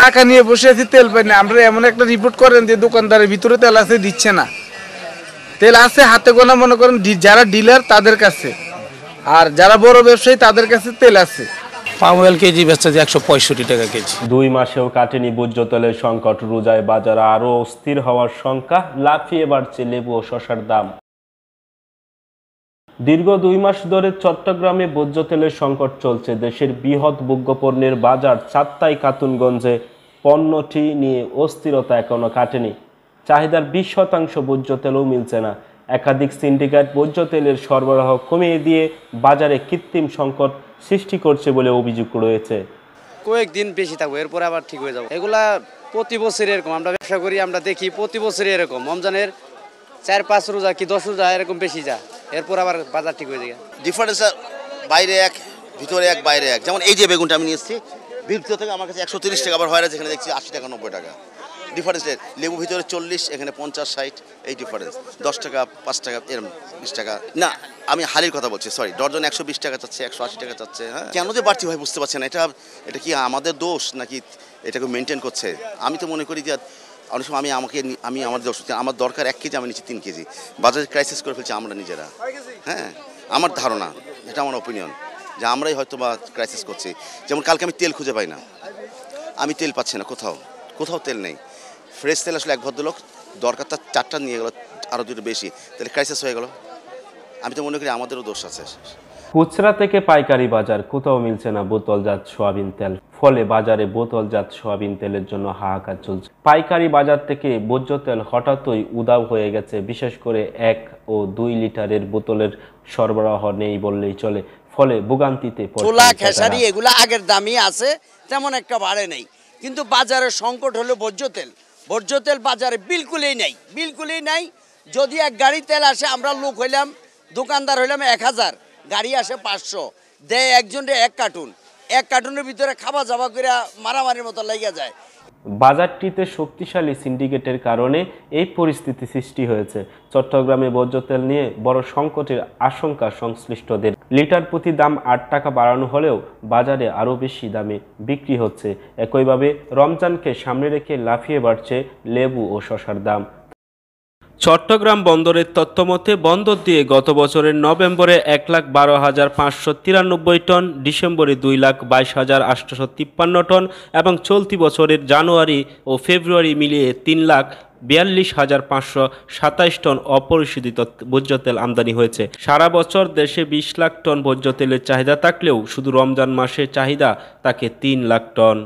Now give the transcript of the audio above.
টাকা নিয়ে বসে আছি, তেল পাই না। আমরা এমন একটা রিপোর্ট করেন যে দোকানদারের ভিতরে তেল আছে, দিচ্ছে না। তেল আছে হাতে গোনা, মনে করেন যারা ডিলার তাদের কাছে, আর যারা বড় ব্যবসায়ী তাদের কাছে তেল আছে। পাম অয়েল কেজি বেচছে 165 টাকা কেজি। 2 মাসেও কাটেনি ভোজ্য তেলের সংকট, রোজায় বাজার আরও অস্থির হওয়ার শঙ্কা, লাফিয়ে বাড়ছে লেবু ও শসার দাম। দীর্ঘ 2 মাস ধরে চট্টগ্রামে ভোজ্য তেলের সংকট চলছে। দেশের বৃহৎ ভোগ্যপণ্যের বাজার চাত্তাই খাতুনগঞ্জে পণ্যটি নিয়ে অস্থিরতা এখনো কাটেনি। চাহিদার 20% ভোজ্য তেলও মিলছে না। একাধিক সিন্ডিকেট ভোজ্য তেলের সরবরাহ কমিয়ে দিয়ে বাজারে কৃত্রিম সংকট সৃষ্টি করছে বলে অভিযোগ রয়েছে। কয়েকদিন বেশি থাকবো, এরপর আবার ঠিক হয়ে যাবো। এগুলা প্রতি বছর এরকম, আমরা ব্যবসা করি, আমরা দেখি প্রতি বছরই এরকম। রমজানের 4-5 রোজা কি 10 রোজা এরকম বেশি যায়, এরপর আবার বাজার ঠিক হয়ে যায়। ডিফারেন্স বাইরে এক, ভিতরে এক, বাইরে এক। যেমন এই যে বেগুনটা আমি নিয়ে এসেছি, ভিতর থেকে আমার কাছে 130 টাকা, আবার হয় না যেখানে দেখছি 80 টাকা 90 টাকা ডিফারেন্স। লেবু ভিতরে 40, এখানে 50-60, এই ডিফারেন্স। 10 টাকা 5 টাকা এরকম 20 টাকা না, আমি হালির কথা বলছি, সরি। ডর্জন 120 টাকা চাচ্ছে, 180 টাকা চাচ্ছে। হ্যাঁ, কেন যে বাড়তি ভাই বুঝতে পারছি না। এটা কি আমাদের দোষ নাকি এটাকে মেনটেন করছে? আমি তো মনে করি যে অনেক সময় আমি আমার দোষ, আমার দরকার 1 কেজি, আমি নিচ্ছি 3 কেজি। বাজারে ক্রাইসিস করে ফেলছি আমরা নিজেরা। হ্যাঁ, আমার ধারণা, এটা আমার ওপিনিয়ন, যে আমরাই হয়তো বা ক্রাইসিস করছি। যেমন কালকে আমি তেল খুঁজে পাই না, আমি তেল পাচ্ছি না, কোথাও তেল নেই। ফ্রেশ তেল আসলে এক ভদ্রলোক দরকার, তার 4টা নিয়ে গেল, আরও 2টো বেশি, তাহলে ক্রাইসিস হয়ে গেল। আমি তো মনে করি আমাদেরও দোষ আছে। খুচরা থেকে পাইকারি বাজার কোথাও মিলছে না বোতলজাত সোয়াবিন তেল, ফলে বাজারে বোতলজাত সোয়াবিন তেলের জন্য হাহাকার চলছে। পাইকারি বাজার থেকে ভোজ্য তেল হঠাৎই উধাও হয়ে গেছে। বিশেষ করে 1 ও 2 লিটারের বোতলের সরবরাহ নেই বললেই চলে, ফলে ভোগান্তিতে ছোলা খেসারি এগুলো আগের দামই আছে, তেমন একটা বাড়ে নেই। কিন্তু বাজারের সংকট হলো ভোজ্য তেল বাজারে বিলকুলই নাই। যদি এক গাড়ি তেল আসে, আমরা লোক হইলাম, দোকানদার হইলাম 1000, গাড়ি আসে 500, দেয় একজনরে 1 কার্টুন। 1 কার্টুনের ভিতরে খাওয়া যাওয়া করে মারামারির মতো লেগে যায়। বাজারটিতে শক্তিশালী সিন্ডিকেটের কারণে এই পরিস্থিতি সৃষ্টি হয়েছে। চট্টগ্রামে ভোজ্য তেল নিয়ে বড় সংকটের আশঙ্কা সংশ্লিষ্টদের। লিটার প্রতি দাম 8 টাকা বাড়ানো হলেও বাজারে আরও বেশি দামে বিক্রি হচ্ছে। একইভাবে রমজানকে সামনে রেখে লাফিয়ে বাড়ছে লেবু ও শসার দাম। চট্টগ্রাম বন্দরের তথ্যমতে বন্দর দিয়ে গত বছরের নভেম্বরে 1,12,593 টন, ডিসেম্বরে 2,22,853 টন এবং চলতি বছরের জানুয়ারি ও ফেব্রুয়ারি মিলিয়ে 3,42,527 টন অপরিশোধিত ভোজ্য তেল আমদানি হয়েছে। সারা বছর দেশে 20 লাখ টন ভোজ্য তেলের চাহিদা থাকলেও শুধু রমজান মাসে চাহিদা থাকে 3 লাখ টন।